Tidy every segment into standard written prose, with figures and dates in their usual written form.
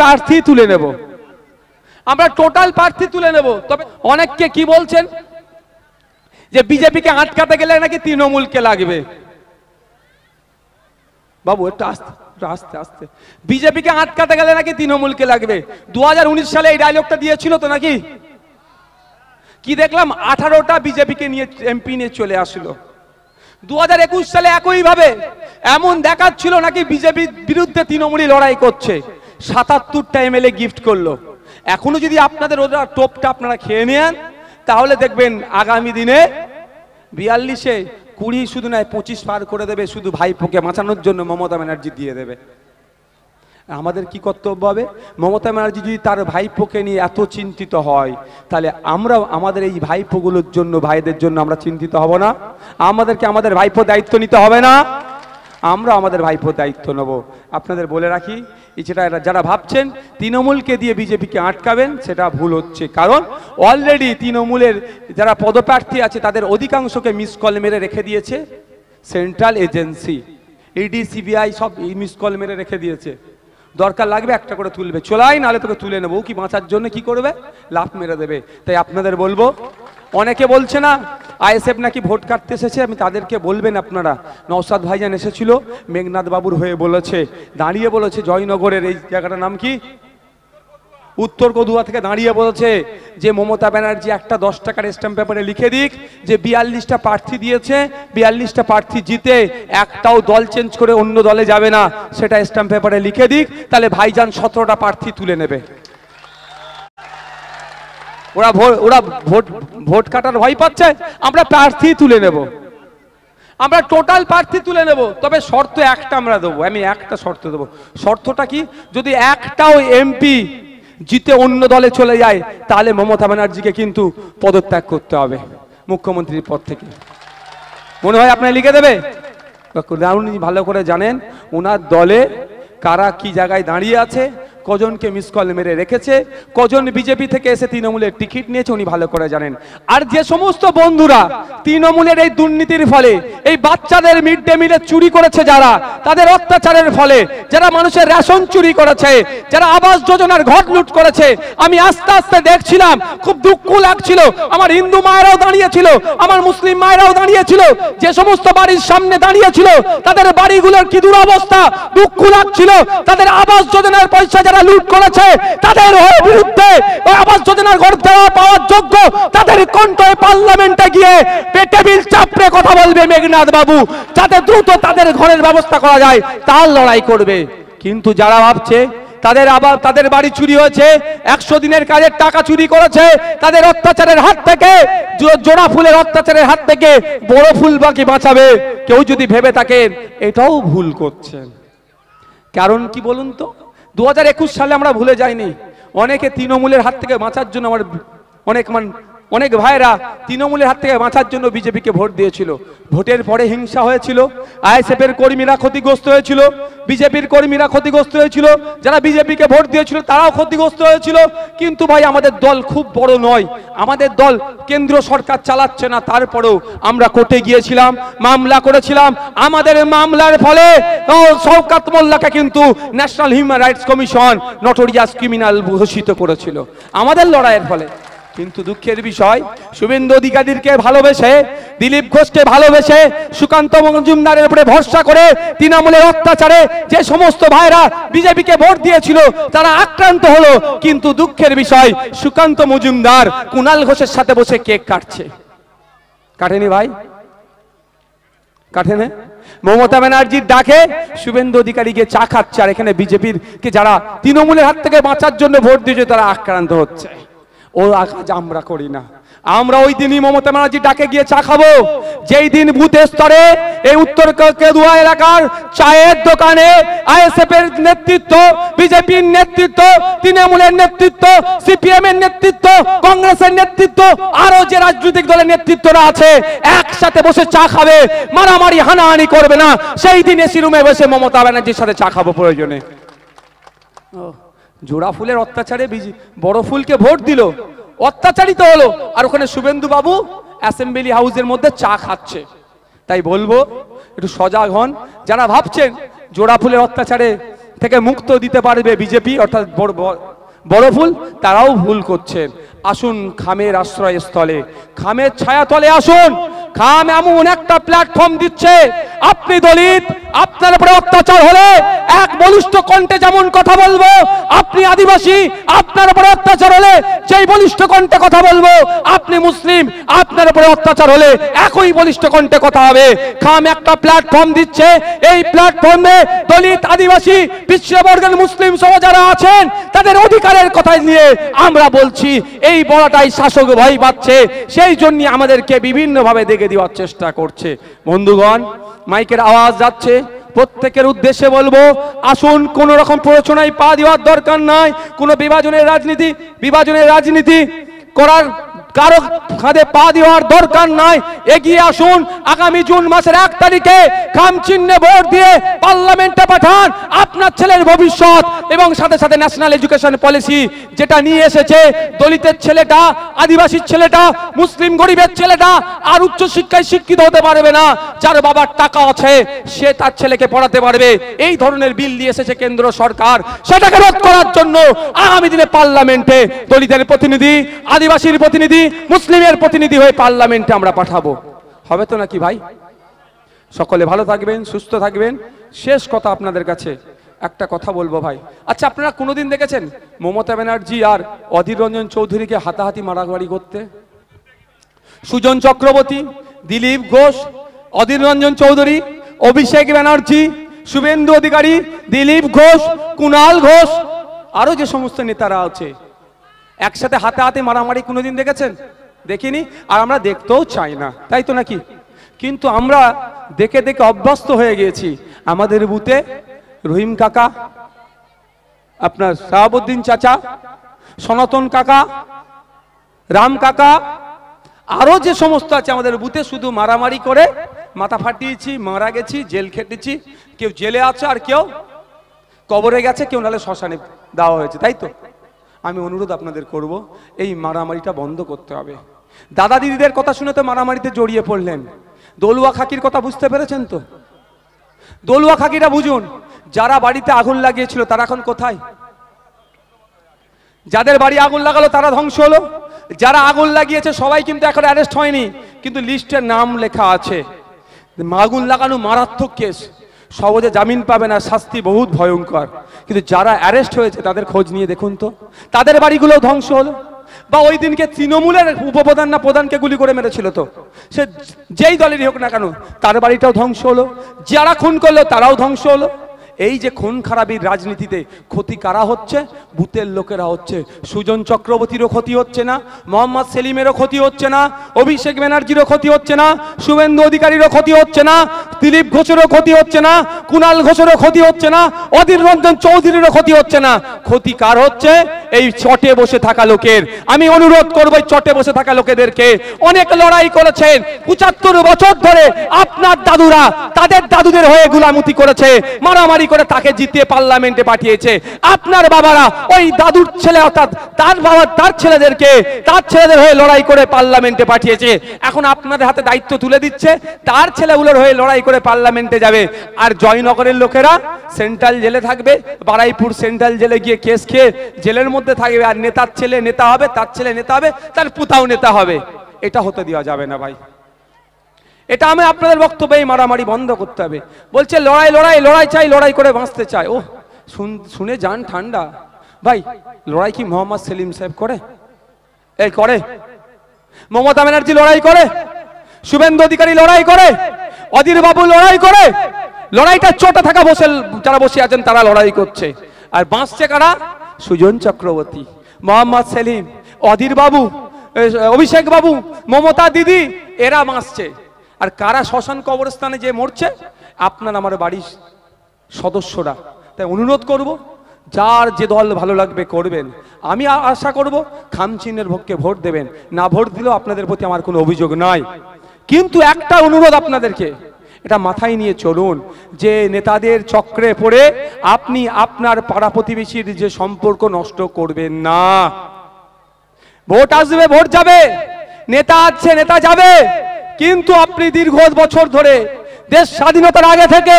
প্রার্থী তুলে নেব, আমরা টোটাল প্রার্থী তুলে নেব। তবে অনেককে কি বলছেন যে বিজেপিকে আটকাতে গেলে নাকি তৃণমূলকে লাগবে। বাবু একটু আস্তে আস্তে, বিজেপিকে আটকাতে গেলে নাকি তৃণমূলকে লাগবে। 2019 সালে এই ডায়লগটা দিয়েছিল তো নাকি? কি দেখলাম 18টা বিজেপিকে নিয়ে এমপি নিয়ে চলে আসলো। 2021 সালে একইভাবে এমন দেখাচ্ছিল নাকি বিজেপির বিরুদ্ধে তৃণমূলই লড়াই করছে, 77টা এমএলএ গিফট করলো। এখনো যদি আপনাদের ওরা টোপটা আপনারা খেয়ে নেন তাহলে দেখবেন আগামী দিনে 42-এ 20 শুধু নয় 25 পার করে দেবে, শুধু ভাইপোকে বাঁচানোর জন্য মমতা ব্যানার্জি দিয়ে দেবে। আমাদের কি কর্তব্য হবে? মমতা ব্যানার্জি যদি তার ভাইপোকে নিয়ে এত চিন্তিত হয় তাহলে আমরাও আমাদের এই ভাইপোগুলোর জন্য, ভাইদের জন্য আমরা চিন্তিত হব না? আমাদেরকে আমাদের ভাইপো দায়িত্ব নিতে হবে না? আমরা আমাদের ভাইপোর দায়িত্ব নেব। আপনাদের বলে রাখি, যেটা যারা ভাবছেন তৃণমূলকে দিয়ে বিজেপিকে আটকাবেন সেটা ভুল হচ্ছে। কারণ অলরেডি তৃণমূলের যারা পদপ্রার্থী আছে তাদের অধিকাংশকে মিস কল মেরে রেখে দিয়েছে সেন্ট্রাল এজেন্সি, ইডি সিবিআই সব মিস কল মেরে রেখে দিয়েছে। দরকার লাগবে একটা করে তুলবে, চলাই নাহলে তোকে তুলে নেবো। কি বাঁচার জন্য কি করবে? লাফ মেরে দেবে। তাই আপনাদের বলবো, অনেকে বলছে না আইএসএফ নাকি ভোট কাটতে এসেছে, আমি তাদেরকে বলবেন আপনারা, নওশাদ ভাইজান এসেছিল মেঘনাথ বাবুর হয়ে বলেছে, দাঁড়িয়ে বলেছে জয়নগরের এই জায়গাটার নাম কি, উত্তর কদুয়া থেকে দাঁড়িয়ে বলেছে যে মমতা ব্যানার্জি একটা 10 টাকার স্ট্যাম্প পেপারে লিখে দিক যে 42টা প্রার্থী দিয়েছে, 42টা প্রার্থী জিতে একটাও দল চেঞ্জ করে অন্য দলে যাবে না, সেটা স্ট্যাম্প পেপারে লিখে দিক, তাহলে ভাইজান 17টা প্রার্থী তুলে নেবে। ওরা ভোট কাটার ভয় পাচ্ছে, আমরা প্রার্থী তুলে নেব, আমরা টোটাল প্রার্থী তুলে নেব। তবে শর্ত একটা আমরা দেবো, আমি একটা শর্ত দেবো। শর্তটা কি? যদি একটাও এমপি জিতে অন্য দলে চলে যায় তাহলে মমতা ব্যানার্জিকে কিন্তু পদত্যাগ করতে হবে মুখ্যমন্ত্রীর পদ থেকে। মনে হয় আপনারা লিখে দেবে? উনি ভালো করে জানেন ওনার দলে কারা কি জায়গায় দাঁড়িয়ে আছে, কজনকে মিস কল মেরে রেখেছে, কজন বিজেপি থেকে এসে তৃণমূলের টিকিট নিয়েছে উনি ভালো করে জানেন। আর যে সমস্ত বন্ধুরা তৃণমূলের এই দুর্নীতির ফলে এই বাচ্চাদের মিড ডে মিলে চুরি করেছে, যারা তাদের অত্যাচারের ফলে, যারা মানুষের রেশন চুরি করেছে, যারা আবাস যোজনার ঘট লুট করেছে, আমি আস্তে আস্তে দেখছিলাম, খুব দুঃখ লাগছিল। আমার হিন্দু মায়েরাও দাঁড়িয়েছিল, আমার মুসলিম মায়েরাও দাঁড়িয়েছিল, যে সমস্ত বাড়ির সামনে দাঁড়িয়েছিল তাদের বাড়িগুলোর কি দুরবস্থা, দুঃখ লাগছিল। তাদের আবাস যোজনার পয়সা যারা লুট করেছে তাদের বিরুদ্ধে আবাস যোজনার ঘর দেওয়া পাওয়ার যোগ্য তাদের কণ্ঠে পার্লামেন্টে গিয়ে টেবিল চাপড়ে কথা বলবে মেঘনাথ বাবু, যাতে দ্রুত তাদের ঘরের ব্যবস্থা করা যায়, তার লড়াই করবে। কিন্তু যারা ভাবছে তাদের বাড়ি চুরি হয়েছে, 100 দিনের কাজের টাকা চুরি করেছে, তাদের অত্যাচারের হাত থেকে, জোড়া ফুলের অত্যাচারের হাত থেকে বড় ফুল বাকি বাঁচাবে, কেউ যদি ভেবে থাকেন এটাও ভুল করছেন। কারণ কি বলুন তো, 2021 সালে আমরা ভুলে যাইনি, অনেকে তৃণমূলের হাত থেকে বাঁচার জন্য, আমার অনেক ভাইরা তৃণমূলের হাত থেকে বাঁচার জন্য বিজেপিকে ভোট দিয়েছিল। ভোটের পরে হিংসা হয়েছিল, আইএসএফ এর কর্মীরা ক্ষতিগ্রস্ত হয়েছিল, বিজেপির কর্মীরা ক্ষতিগ্রস্ত হয়েছিল, যারা বিজেপিকে ভোট দিয়েছিল তারাও ক্ষতিগ্রস্ত হয়েছিল। কিন্তু ভাই আমাদের দল খুব বড় নয়, আমাদের দল কেন্দ্র সরকার চালাচ্ছে না, তারপরেও আমরা কোর্টে গিয়েছিলাম, মামলা করেছিলাম। আমাদের মামলার ফলে শওকত মোল্লাকে কিন্তু national human rights commission notorious criminal ঘোষিত করেছিল আমাদের লড়াইয়ের ফলে। কিন্তু দুঃখের বিষয়, শুভেন্দু অধিকারীকে ভালোবেসে, দিলীপ ঘোষকে ভালোবেসে, সুকান্ত মজুমদারের উপরে ভরসা করে তৃণমূলের অত্যাচারে যে সমস্ত ভাইরা বিজেপিকে ভোট দিয়েছিল তারা আক্রান্ত হলো। কিন্তু দুঃখের বিষয়, সুকান্ত মজুমদার কুণাল ঘোষের সাথে বসে কেক কাটছে। কাটেনি ভাই? কাটেনি? মমতা ব্যানার্জির ডাকে শুভেন্দু অধিকারী গিয়ে চা খাচ্ছে, আর এখানে বিজেপির কে যারা তৃণমূলের হাত থেকে বাঁচার জন্য ভোট দিয়েছে তারা আক্রান্ত হচ্ছে। ও কাজ আমরা করি না। আমরা ওই দিনই মমতা ব্যানার্জি ডাকে গিয়ে চা খাবো যেই দিন বুথ স্তরে এই উত্তর কেদুয়া এলাকার চায়ের দোকানে আইএসএফ এর নেতৃত্ব, বিজেপির নেতৃত্ব, তৃণমূলের নেতৃত্ব, সিপিএম এর নেতৃত্ব, কংগ্রেসের নেতৃত্ব, আরো যে রাজনৈতিক দলের নেতৃত্বরা আছে একসাথে বসে চা খাবে, মারামারি হানাহানি করবে না। সেই দিন এসি রুমে বসে মমতা ব্যানার্জির সাথে চা খাবো প্রয়োজনে। জোড়া ফুলের অত্যাচারে বড় ফুলকে ভোট দিল, অত্যাচারিত হলো, আর ওখানে শুভেন্দু বাবু অ্যাসেম্বলি হাউসের মধ্যে চা খাচ্ছে। তাই বলবো একটু সজাগ হন, যারা ভাবছেন জোড়া ফুলের অত্যাচারে থেকে মুক্ত দিতে পারবে বিজেপি অর্থাৎ বড় ভুল, তারাও ভুল করছেন। আসুন খামের আশ্রয়স্থলে, খামের ছায়াতলে আসুন। খাম এমন একটা প্ল্যাটফর্ম দিচ্ছে, আপনি দলিত, আপনার উপরে অত্যাচার হলে এক বলিষ্ঠ কণ্ঠে যেমন কথা বলবো, আপনি আদিবাসী, আপনার উপরে অত্যাচার হলে সেই বলিষ্ঠ কণ্ঠে কথা বলবো, আপনি মুসলিম, আপনার উপরে অত্যাচার হলে একই বলিষ্ঠ কণ্ঠে কথা হবে। খাম একটা প্ল্যাটফর্ম দিচ্ছে, এই প্ল্যাটফর্মে দলিত, আদিবাসী, পিছিয়ে মুসলিম সহ যারা আছেন তাদের অধিকারের কথা নিয়ে আমরা বলছি। এই বলাটাই শাসক ভয় পাচ্ছে, সেই জন্য আমাদেরকে বিভিন্নভাবে দেখে দেওয়ার চেষ্টা করছে। বন্ধুগণ, মাইকের আওয়াজ যাচ্ছে, প্রত্যেকের উদ্দেশ্যে বলবো, আসুন কোন রকম প্ররোচনায় পা দেওয়ার দরকার নাই, কোনো বিভাজনের রাজনীতি করার কারো খাদে পা দেওয়ার দরকার নাই। এগিয়ে আসুন, আগামী জুন মাসের 1 তারিখে খাম চিহ্নে ভোট দিয়ে পার্লামেন্টে পাঠান আপনার ছেলের ভবিষ্যৎ। এবং সাথে সাথে ন্যাশনাল এডুকেশন পলিসি যেটা নিয়ে এসেছে, দলিতের ছেলেটা, আদিবাসীর ছেলেটা, মুসলিম গরিবের ছেলেটা আর উচ্চ শিক্ষায় শিক্ষিত হতে পারবে না। যার বাবার টাকা আছে সে তার ছেলেকে পড়াতে পারবে। এই ধরনের বিল নিয়ে এসেছে কেন্দ্র সরকার, সেটাকে রোধ করার জন্য আগামী দিনে পার্লামেন্টে দলিতের প্রতিনিধি, আদিবাসীর প্রতিনিধি, মুসলিমের প্রতিনিধি হয়ে পার্লামেন্টে আমরা পাঠাবো। হবে তো নাকি ভাই? সকলে ভালো থাকবেন, সুস্থ থাকবেন। শেষ কথা আপনাদের কাছে একটা কথা বলবো ভাই, আচ্ছা আপনারা কোনোদিন দেখেছেন মমতা ব্যানার্জি আর অধীর রঞ্জন চৌধুরীকে হাতাহাতি মারামারি করতে? সুজন চক্রবর্তী, দিলীপ ঘোষ, অধীর রঞ্জন চৌধুরী, অভিষেক ব্যানার্জি, শুভেন্দু অধিকারী, দিলীপ ঘোষ, কুণাল ঘোষ, আরো যে সমস্ত নেতারা আছে, একসাথে হাতে হাতে মারামারি কোনোদিন দেখেছেন? দেখিনি, আর আমরা দেখতেও চাই না, তাই তো নাকি? কিন্তু আমরা দেখে দেখে অভ্যস্ত হয়ে গিয়েছি। আমাদের বুথে রহিম কাকা, আপনার শাহাবুদ্দিন চাচা, সনাতন কাকা, রাম কাকা, আরো যে সমস্ত আছে আমাদের বুথে, শুধু মারামারি করে মাথা ফাটিয়েছি, মারা গেছি, জেল খেটেছি। কেউ জেলে আছে আর কেউ কবরে গেছে, কেউ নালে শ্মশানে দেওয়া হয়েছে, তাই তো? আমি অনুরোধ আপনাদের করব, এই মারামারিটা বন্ধ করতে হবে। দাদা দিদিদের কথা শুনে তো মারামারিতে জড়িয়ে পড়লেন। দলুয়া খাকির কথা বুঝতে পেরেছেন তো? দলুয়া খাকিরা বুঝুন, যারা বাড়িতে আগুন লাগিয়েছিল তারা এখন কোথায়? যাদের বাড়ি আগুন লাগালো তারা ধ্বংস হলো। যারা আগুন লাগিয়েছে সবাই কিন্তু এখন অ্যারেস্ট হয়নি, কিন্তু লিস্টে নাম লেখা আছে। আগুন লাগানো মারাত্মক কেস, সহজে জামিন পাবে না, শাস্তি বহুত ভয়ঙ্কর। কিন্তু যারা অ্যারেস্ট হয়েছে তাদের খোঁজ নিয়ে দেখুন তো, তাদের বাড়িগুলো ধ্বংস হলো। বা ওই দিনকে তৃণমূলের উপপ্রধান না প্রধানকে গুলি করে মেরেছিল তো, সে যেই দলেরই হোক না কেন, তার বাড়িটাও ধ্বংস হলো। যারা খুন করলো তারাও ধ্বংস হলো। এই যে খুন খারাপির রাজনীতিতে ক্ষতি কারা হচ্ছে? বুথের লোকেরা হচ্ছে। সুজন চক্রবর্তীরও ক্ষতি হচ্ছে না, মোহাম্মদ সেলিমেরও ক্ষতি হচ্ছে না, অভিষেক ব্যানার্জিরও ক্ষতি হচ্ছে না, শুভেন্দু অধিকারীরও ক্ষতি হচ্ছে না, দিলীপ ঘোষেরও ক্ষতি হচ্ছে না, কুণাল ঘোষেরও ক্ষতি হচ্ছে না, অধীর রঞ্জন চৌধুরীরও ক্ষতি হচ্ছে না। ক্ষতি কার হচ্ছে? এই চটে বসে থাকা লোকের। আমি অনুরোধ করবো এই চটে বসে থাকা লোকেদেরকে, অনেক লড়াই করেছেন 75 বছর ধরে, আপনার দাদুরা তাদের দাদুদের হয়ে গুলামতি করেছে, মারামারি করে তাকে জিতিয়ে পার্লামেন্টে পাঠিয়েছে। আপনার বাবারা ওই দাদুর ছেলে অর্থাৎ তার বাবা তার ছেলেদের হয়ে লড়াই করে পার্লামেন্টে পাঠিয়েছে। এখন আপনাদের হাতে দায়িত্ব তুলে দিচ্ছে, তার ছেলেগুলোর হয়ে লড়াই করে পার্লামেন্টে যাবে। আর জয়নগরের লোকেরা সেন্ট্রাল জেলে থাকবে, বারাইপুর সেন্ট্রাল জেলে গিয়ে কেস খেয়ে জেলের মধ্যে থাকবে। আর নেতার ছেলে নেতা হবে, তার ছেলে নেতা হবে, তার পুতাও নেতা হবে। এটা হতে দেওয়া যাবে না ভাই। এটা আমি আপনাদের বক্তব্যে এই মারামারি বন্ধ করতে হবে। বলছে লড়াই লড়াই লড়াই চাই, লড়াই করে বাঁচতে চাই। ও শুনে যান ঠান্ডা ভাই। লড়াই কি মোহাম্মদ সেলিম সাহেব করে? এই করে? মমতা ব্যানার্জি লড়াই করে, শুভেন্দু অধিকারী লড়াই করে, অধীর বাবু লড়াই করে। লড়াইটা চোটে থাকা যারা বসে আছেন তারা লড়াই করছে। আর বাঁচছে কারা? সুজন চক্রবর্তী, মোহাম্মদ সেলিম, অধীর বাবু, অভিষেক বাবু, মমতা দিদি, এরা বাঁচছে। আর কারা শ্মশান কবরস্থানে যে মরছে? আপনার আমার বাড়ির সদস্যরা। তাই অনুরোধ করব, যার যে দল ভালো লাগবে করবেন। আমি আশা করব খামচিহ্নের ভোটকে ভোট দেবেন। না ভোট দিলেও আপনাদের প্রতি আমার কোনো অভিযোগ নাই। কিন্তু একটা অনুরোধ আপনাদেরকে, এটা মাথায় নিয়ে চলুন যে নেতাদের চক্রে পড়ে আপনি আপনার পাড়া প্রতিবেশীর যে সম্পর্ক নষ্ট করবেন না। ভোট আসবে, ভোট যাবে, নেতা আছে, নেতা যাবে, কিন্তু আপনি দীর্ঘ বছর ধরে দেশ স্বাধীনতার আগে থেকে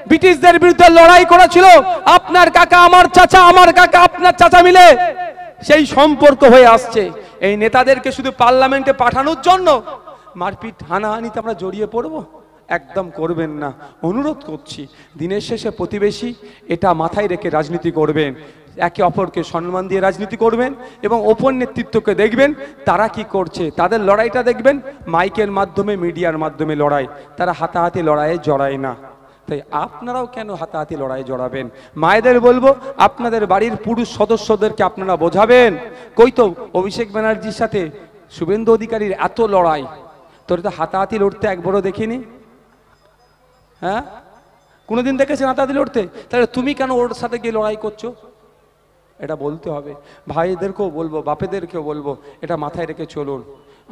ব্রিটিশদের বিরুদ্ধে লড়াই করেছিল আপনার কাকা আমার চাচা, আমার কাকা আপনার চাচা মিলে, সেই সম্পর্ক হয়ে আসছে। এই নেতাদেরকে শুধু পার্লামেন্টে পাঠানোর জন্য মারপিট হানাহানিতে আমরা জড়িয়ে পড়ব? একদম করবেন না, অনুরোধ করছি। দিনের শেষে প্রতিবেশী, এটা মাথায় রেখে রাজনীতি করবেন, একে অপরকে সম্মান দিয়ে রাজনীতি করবেন এবং ওপর নেতৃত্বকে দেখবেন তারা কি করছে, তাদের লড়াইটা দেখবেন। মাইকের মাধ্যমে, মিডিয়ার মাধ্যমে লড়াই, তারা হাতাহাতি লড়াইয়ে জড়ায় না। তাই আপনারাও কেন হাতাহাতি লড়াই জড়াবেন? মায়েদের বলবো, আপনাদের বাড়ির পুরুষ সদস্যদেরকে আপনারা বোঝাবেন। কই তো অভিষেক ব্যানার্জির সাথে শুভেন্দু অধিকারীর এত লড়াই, তোর তো হাতাহাতি লড়তে একবারও দেখিনি। হ্যাঁ, কোনোদিন দেখেছেন হাতাহাতি লড়তে? তাহলে তুমি কেন ওর সাথে গিয়ে লড়াই করছো? এটা বলতে হবে। ভাইদেরকেও বলবো, বাপেদেরকেও বলবো, এটা মাথায় রেখে চলুন।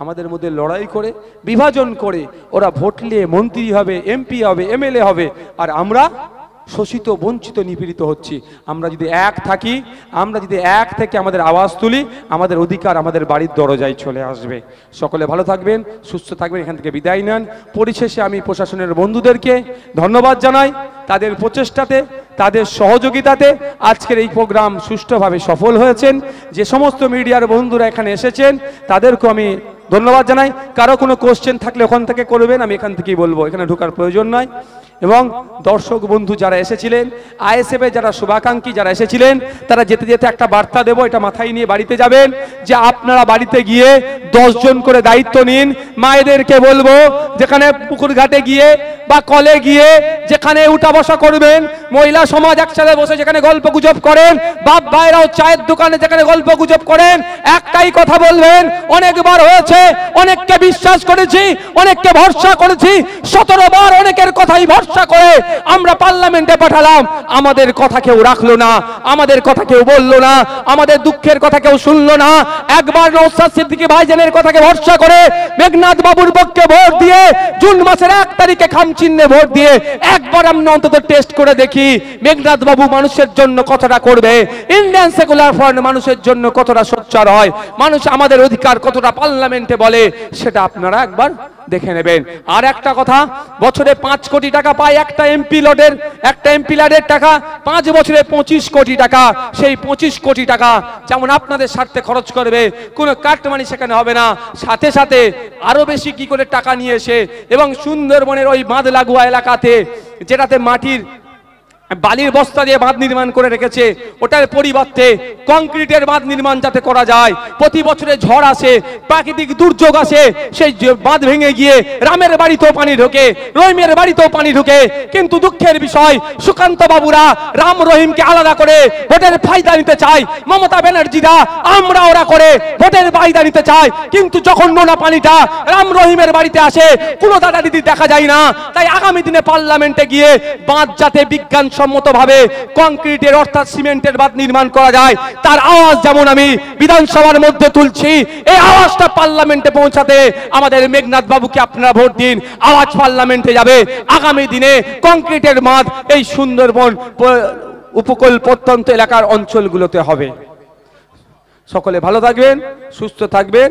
আমাদের মধ্যে লড়াই করে, বিভাজন করে ওরা ভোট নিয়ে মন্ত্রী হবে, এমপি হবে, এমএলএ হবে, আর আমরা শোষিত, বঞ্চিত, নিপীড়িত হচ্ছি। আমরা যদি এক থাকি, আমরা যদি এক থেকে আমাদের আওয়াজ তুলি, আমাদের অধিকার আমাদের বাড়ির দরজায় চলে আসবে। সকলে ভালো থাকবেন, সুস্থ থাকবেন, এখান থেকে বিদায় নেন। পরিশেষে আমি প্রশাসনের বন্ধুদেরকে ধন্যবাদ জানাই, তাদের প্রচেষ্টাতে, তাদের সহযোগিতাতে আজকের এই প্রোগ্রাম সুষ্ঠুভাবে সফল হয়েছেন। যে সমস্ত মিডিয়ার বন্ধুরা এখানে এসেছেন তাদেরকেও আমি ধন্যবাদ জানাই। কারো কোনো কোশ্চেন থাকলে ওখান থেকে করবেন, আমি এখান থেকেই বলবো, এখানে ঢোকার প্রয়োজন নয়। এবং দর্শক বন্ধু যারা এসেছিলেন, আইএসএফ এর যারা শুভাকাঙ্ক্ষী যারা এসেছিলেন, তারা যেতে যেতে একটা বার্তা দেবো, এটা মাথায় নিয়ে বাড়িতে যাবেন, যে আপনারা বাড়িতে গিয়ে 10 জন করে দায়িত্ব নিন। মায়েদেরকে বলবো, যেখানে পুকুর ঘাটে গিয়ে বা কলে গিয়ে যেখানে উঠা বসা করবেন, মহিলা সমাজ একসাথে বসে যেখানে গল্প গুজব করেন, বাপ ভাইরাও চায়ের দোকানে যেখানে গল্প গুজব করেন, একটাই কথা বলবেন, অনেকবার হয়েছে, অনেককে বিশ্বাস করেছি, অনেককে ভরসা করেছি, 17 বার অনেকের কথাই ভরসা করে আমরা পার্লামেন্টে পাঠালাম, আমাদের কথা কেউ রাখলো না, আমাদের কথা কেউ বললো না, আমাদের দুঃখের কথা কেউ শুনলো না। একবার নওশাদ সিদ্দিকী ভাইজানের কথাকে ভরসা করে মেঘনাদ বাবুর পক্ষে ভোট দিয়ে জুন মাসের 1 তারিখে খামচিহ্নে ভোট দিয়ে একবার আমরা অন্তত টেস্ট করে দেখি মেঘনাদ বাবু মানুষের জন্য কতটা করবে, ইন্ডিয়ান সেকুলার ফ্রন্ট মানুষের জন্য কতটা সোচ্চার হয়, মানুষ আমাদের অধিকার কতটা পার্লামেন্টে বলে, সেটা আপনারা একবার দেখে নেবেন। আর একটা কথা, বছরে 5 কোটি টাকা পায় একটা এমপি লটের টাকা, 5 বছরে 25 কোটি টাকা। সেই 25 কোটি টাকা যেমন আপনাদের স্বার্থে খরচ করবে, কোনো কাটমানি সেখানে হবে না। সাথে সাথে আরো বেশি কি করে টাকা নিয়ে এসে এবং সুন্দরবনের ওই বাঁধ লাগোয়া এলাকাতে, যেটাতে মাটির বালির বস্তা দিয়ে বাঁধ নির্মাণ করে রেখেছে, ওটার পরিবর্তে কংক্রিটের বাঁধ নির্মাণ যাতে করা যায়। প্রতি বছরে ঝড় আসে, প্রাকৃতিক দুর্যোগ আসে, সেই বাঁধ ভেঙে গিয়ে রামের বাড়িতেও পানি ঢোকে, রহিমের বাড়িতেও পানি ঢোকে। কিন্তু দুঃখের বিষয়, সুকান্ত বাবুরা রাম রহিমকে আলাদা করে ভোটের ফায়দা নিতে চায়, মমতা ব্যানার্জিরা আমরা ওরা করে ভোটের ফায়দা নিতে চায়। কিন্তু যখন নোনা পানিটা রাম রহিমের বাড়িতে আসে, কোনো দাদা দিদি দেখা যায় না। তাই আগামী দিনে পার্লামেন্টে গিয়ে বাঁধ যাতে বিজ্ঞান সম্মতভাবে কংক্রিটের অর্থাৎ সিমেন্টের বাঁধ নির্মাণ করা যায়, তার আওয়াজ যেমন আমি বিধানসভার মধ্যে তুলছি, এই আওয়াজটা পার্লামেন্টে পৌঁছাতে আমাদের মেঘনাদ বাবুকে আপনারা ভোট দিন। আওয়াজ পার্লামেন্টে যাবে। আগামী দিনে কংক্রিটের বাঁধ এই সুন্দরবন উপকূল প্রত্যন্ত এলাকার অঞ্চলগুলোতে হবে। সকলে ভালো থাকবেন, সুস্থ থাকবেন।